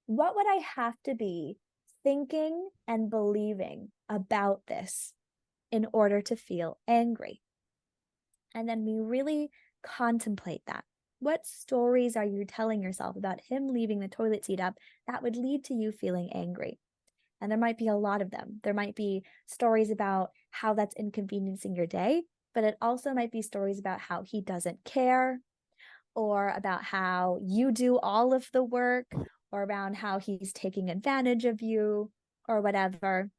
what would I have to be thinking and believing about this in order to feel angry? And then we really contemplate that. What stories are you telling yourself about him leaving the toilet seat up that would lead to you feeling angry? And there might be a lot of them. There might be stories about how that's inconveniencing your day, but it also might be stories about how he doesn't care, or about how you do all of the work, or around how he's taking advantage of you, or whatever.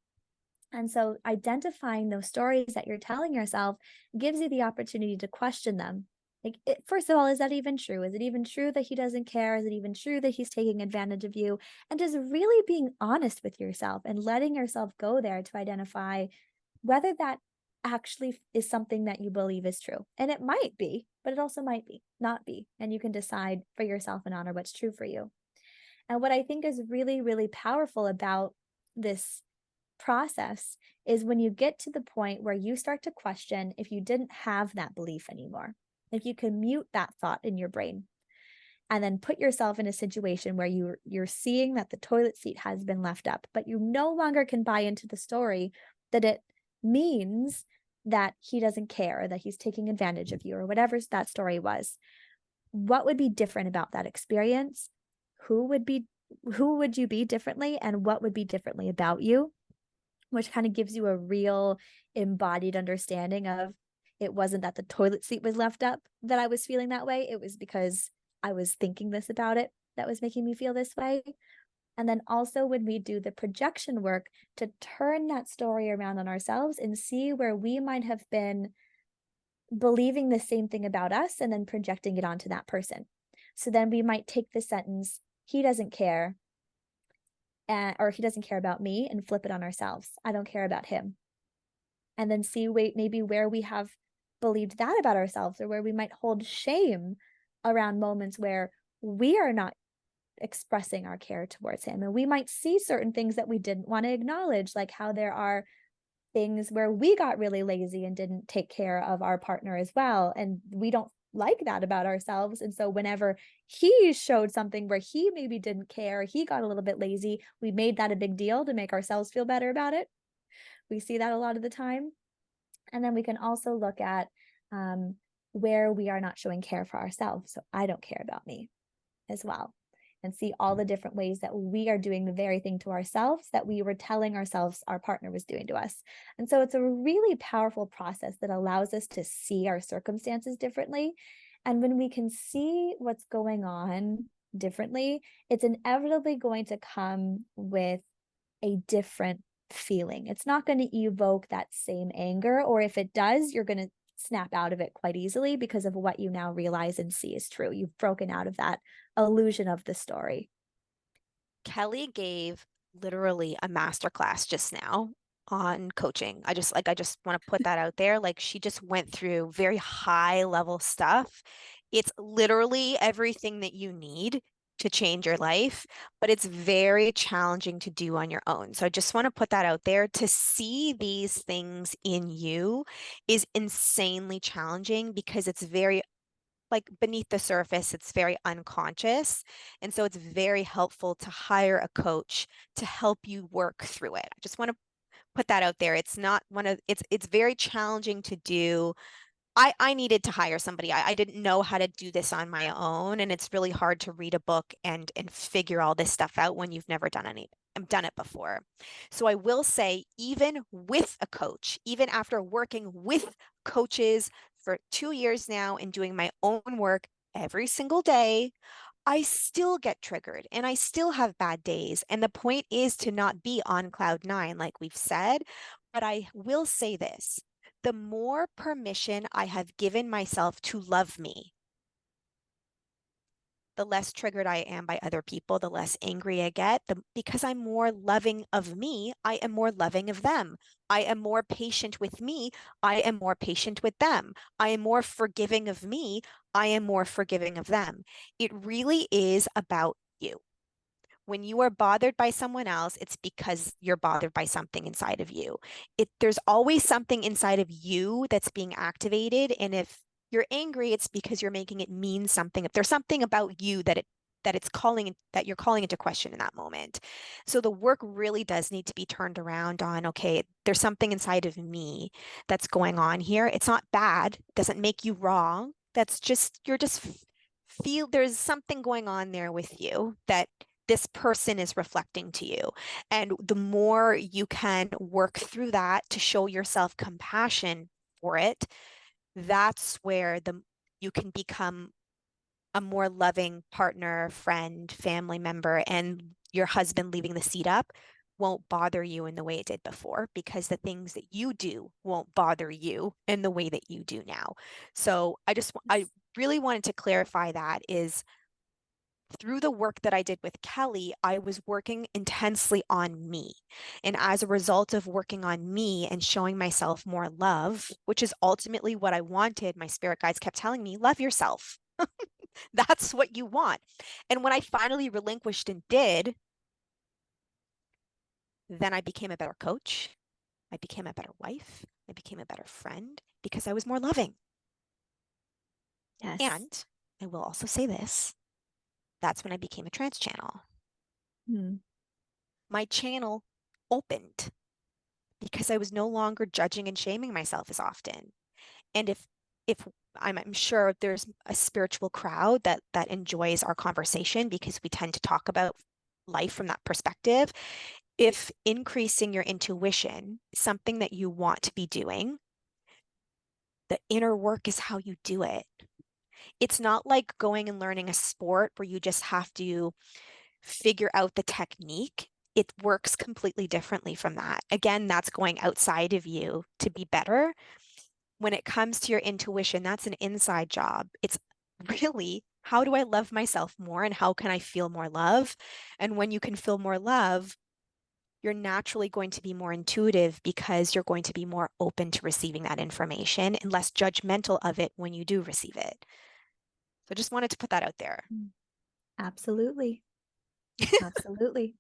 And so identifying those stories that you're telling yourself gives you the opportunity to question them. Like, first of all, is that even true? Is it even true that he doesn't care? Is it even true that he's taking advantage of you? And just really being honest with yourself and letting yourself go there to identify whether that actually is something that you believe is true. And it might be, but it also might be not be. And you can decide for yourself and honor what's true for you. And what I think is really, really powerful about this process is when you get to the point where you start to question if you didn't have that belief anymore, if you can mute that thought in your brain and then put yourself in a situation where you're seeing that the toilet seat has been left up, but you no longer can buy into the story that it means that he doesn't care, that he's taking advantage of you, or whatever that story was. What would be different about that experience? Who would you be differently, and what would be differently about you? Which kind of gives you a real embodied understanding of, it wasn't that the toilet seat was left up that I was feeling that way. It was because I was thinking this about it that was making me feel this way. And then also when we do the projection work to turn that story around on ourselves and see where we might have been believing the same thing about us and then projecting it onto that person. So then we might take the sentence, he doesn't care, or he doesn't care about me, and flip it on ourselves. I don't care about him. And then see maybe where we have believed that about ourselves, or where we might hold shame around moments where we are not expressing our care towards him. And we might see certain things that we didn't want to acknowledge, like how there are things where we got really lazy and didn't take care of our partner as well. And we don't like that about ourselves. And so whenever he showed something where he maybe didn't care, he got a little bit lazy, we made that a big deal to make ourselves feel better about it. We see that a lot of the time. And then we can also look at where we are not showing care for ourselves. So I don't care about me as well. And see all the different ways that we are doing the very thing to ourselves that we were telling ourselves our partner was doing to us. And so it's a really powerful process that allows us to see our circumstances differently. And when we can see what's going on differently, it's inevitably going to come with a different feeling. It's not going to evoke that same anger, or if it does, you're going to snap out of it quite easily because of what you now realize and see is true. You've broken out of that illusion of the story. Kelly gave literally a masterclass just now on coaching. I just want to put that out there. Like she just went through very high level stuff. It's literally everything that you need to change your life, but it's very challenging to do on your own. So I just want to put that out there. To see these things in you is insanely challenging because it's very like beneath the surface, it's very unconscious. And so it's very helpful to hire a coach to help you work through it. I just want to put that out there. It's not one of it's very challenging to do. I needed to hire somebody. I didn't know how to do this on my own. And it's really hard to read a book and figure all this stuff out when you've never done it before. So I will say, even with a coach, even after working with coaches for 2 years now and doing my own work every single day, I still get triggered and I still have bad days. And the point is to not be on cloud nine, like we've said. But I will say this, the more permission I have given myself to love me, the less triggered I am by other people, the less angry I get. Because I'm more loving of me, I am more loving of them. I am more patient with me, I am more patient with them. I am more forgiving of me, I am more forgiving of them. It really is about you. When you are bothered by someone else, it's because you're bothered by something inside of you. There's always something inside of you that's being activated. And if you're angry, it's because you're making it mean something. If there's something about you that you're calling into question in that moment. So the work really does need to be turned around on, okay, there's something inside of me that's going on here. It's not bad, doesn't make you wrong. That's just you're just feel there's something going on there with you that this person is reflecting to you. And the more you can work through that to show yourself compassion for it, that's where you can become a more loving partner, friend, family member, and your husband leaving the seat up won't bother you in the way it did before because the things that you do won't bother you in the way that you do now. So I really wanted to clarify that is through the work that I did with Kelly, I was working intensely on me. And as a result of working on me and showing myself more love, which is ultimately what I wanted, my spirit guides kept telling me, love yourself. That's what you want. And when I finally relinquished and did, then I became a better coach. I became a better wife. I became a better friend because I was more loving. Yes. And I will also say this, that's when I became a trans channel. Hmm. My channel opened because I was no longer judging and shaming myself as often. And if I'm sure there's a spiritual crowd that enjoys our conversation because we tend to talk about life from that perspective. If increasing your intuition is something that you want to be doing, the inner work is how you do it. It's not like going and learning a sport where you just have to figure out the technique. It works completely differently from that. Again, that's going outside of you to be better. When it comes to your intuition, that's an inside job. It's really how do I love myself more and how can I feel more love? And when you can feel more love, you're naturally going to be more intuitive because you're going to be more open to receiving that information and less judgmental of it when you do receive it. So just wanted to put that out there. Absolutely. Absolutely.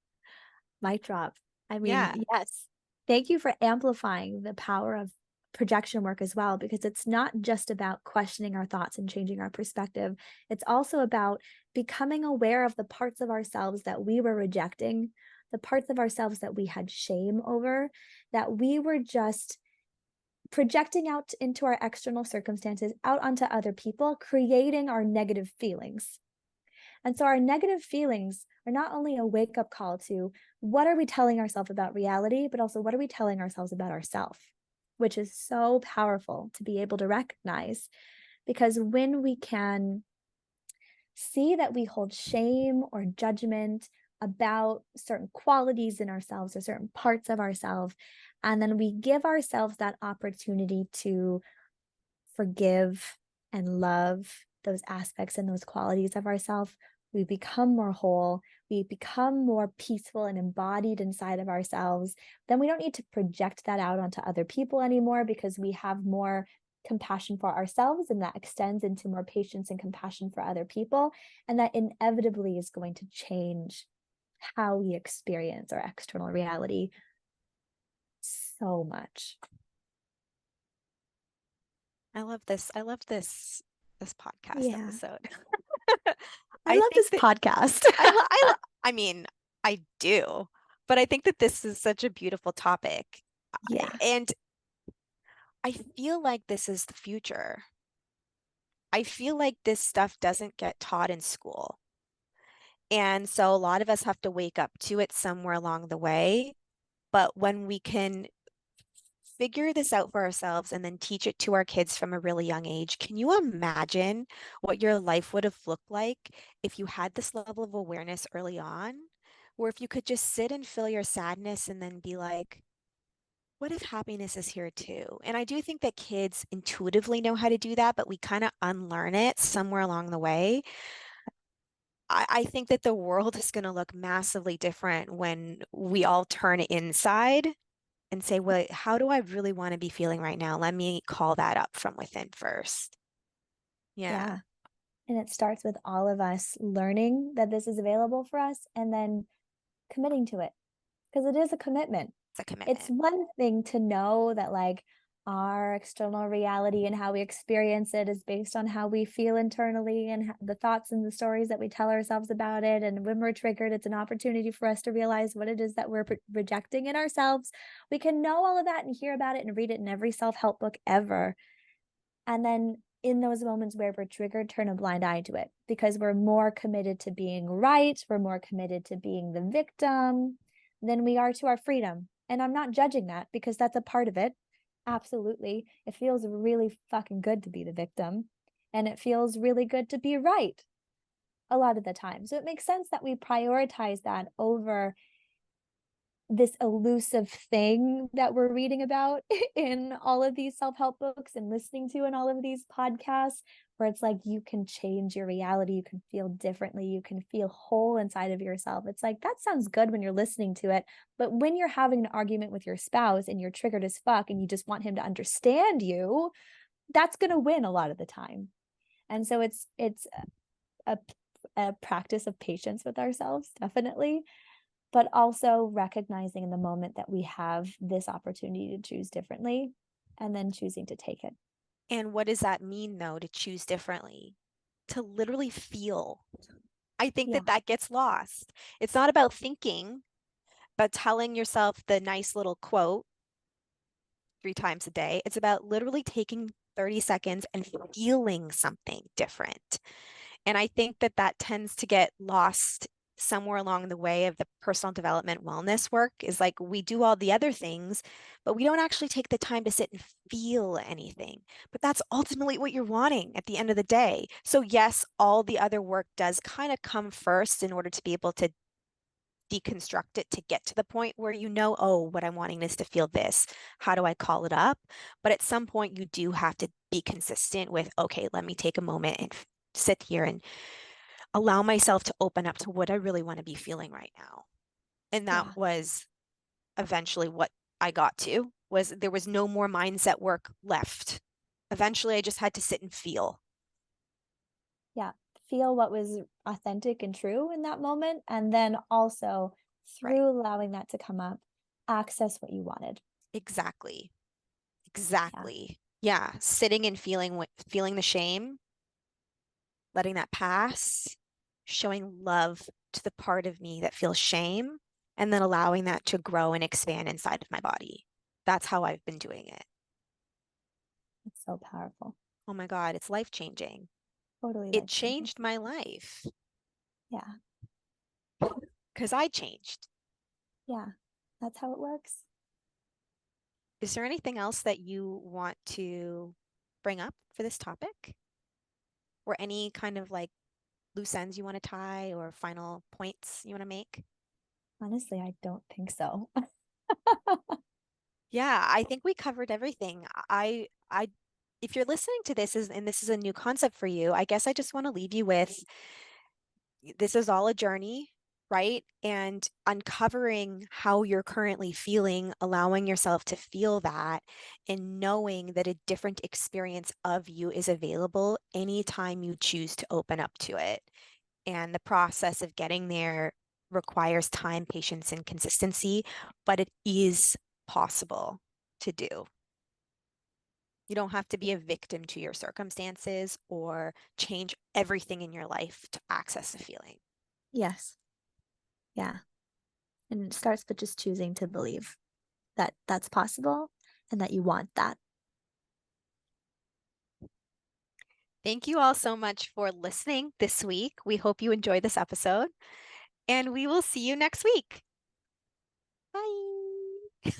Mic drop. I mean, Yeah. yes. Thank you for amplifying the power of projection work as well, because it's not just about questioning our thoughts and changing our perspective. It's also about becoming aware of the parts of ourselves that we were rejecting, the parts of ourselves that we had shame over, that we were just projecting out into our external circumstances, out onto other people, creating our negative feelings. And so our negative feelings are not only a wake up call to what are we telling ourselves about reality, but also what are we telling ourselves about ourselves, which is so powerful to be able to recognize. Because when we can see that we hold shame or judgment about certain qualities in ourselves or certain parts of ourselves, and then we give ourselves that opportunity to forgive and love those aspects and those qualities of ourselves, we become more whole, we become more peaceful and embodied inside of ourselves. Then we don't need to project that out onto other people anymore because we have more compassion for ourselves, and that extends into more patience and compassion for other people. And that inevitably is going to change how we experience our external reality so much. I love this. I love this podcast Yeah. episode. I I love think this that podcast. I mean, I do, but I think that this is such a beautiful topic. Yeah. And I feel like this is the future. I feel like this stuff doesn't get taught in school. And so a lot of us have to wake up to it somewhere along the way. But when we can figure this out for ourselves and then teach it to our kids from a really young age, can you imagine what your life would have looked like if you had this level of awareness early on? Or if you could just sit and feel your sadness and then be like, what if happiness is here too? And I do think that kids intuitively know how to do that, but we kind of unlearn it somewhere along the way. I think that the world is going to look massively different when we all turn inside and say, well, how do I really want to be feeling right now? Let me call that up from within first. Yeah, Yeah. And it starts with all of us learning that this is available for us and then committing to it because it is a commitment. it's a It's commitment. one thing to know that, like, our external reality and how we experience it is based on how we feel internally and the thoughts and the stories that we tell ourselves about it. And when we're triggered, it's an opportunity for us to realize what it is that we're rejecting in ourselves. We can know all of that and hear about it and read it in every self help book ever. And then in those moments where we're triggered, turn a blind eye to it because we're more committed to being right. We're more committed to being the victim than we are to our freedom. And I'm not judging that because that's a part of it. Absolutely. It feels really fucking good to be the victim. And it feels really good to be right a lot of the time. So it makes sense that we prioritize that over this elusive thing that we're reading about in all of these self-help books and listening to in all of these podcasts, where it's like you can change your reality, you can feel differently, you can feel whole inside of yourself. It's like that sounds good when you're listening to it, but when you're having an argument with your spouse and you're triggered as fuck and you just want him to understand you, that's going to win a lot of the time. And so it's a, a practice of patience with ourselves, definitely, but also recognizing in the moment that we have this opportunity to choose differently and then choosing to take it. And what does that mean, though, to choose differently? To literally feel. I think Yeah. that that gets lost. It's not about thinking, but telling yourself the nice little quote 3 times a day. It's about literally taking 30 seconds and feeling something different. And I think that that tends to get lost somewhere along the way of the personal development wellness work is like we do all the other things, but we don't actually take the time to sit and feel anything. But that's ultimately what you're wanting at the end of the day. So, yes, all the other work does kind of come first in order to be able to deconstruct it to get to the point where you know, oh, what I'm wanting is to feel this. How do I call it up? But at some point, you do have to be consistent with, okay, let me take a moment and sit here and allow myself to open up to what I really want to be feeling right now. And that Yeah. was eventually what I got to was there was no more mindset work left. Eventually, I just had to sit and feel. Yeah. Feel what was authentic and true in that moment. And then also, Right. through allowing that to come up, access what you wanted. Exactly. Yeah. Exactly. Yeah. Sitting and feeling the shame, letting that pass, showing love to the part of me that feels shame, and then allowing that to grow and expand inside of my body. That's how I've been doing it. It's so powerful. Oh my God, it's life-changing. Totally It life changing. changed my life Yeah. because I changed. Yeah. That's how it works. Is there anything else that you want to bring up for this topic? Or any kind of like loose ends you want to tie or final points you want to make? Honestly, I don't think so. Yeah, I think we covered everything. If you're listening to this and this is a new concept for you, I guess I just want to leave you with this is all a journey, right? And uncovering how you're currently feeling, allowing yourself to feel that, and knowing that a different experience of you is available anytime you choose to open up to it. And the process of getting there requires time, patience, and consistency, but it is possible to do. You don't have to be a victim to your circumstances or change everything in your life to access the feeling. Yes. Yeah. And it starts with just choosing to believe that that's possible and that you want that. Thank you all so much for listening this week. We hope you enjoyed this episode, and we will see you next week. Bye.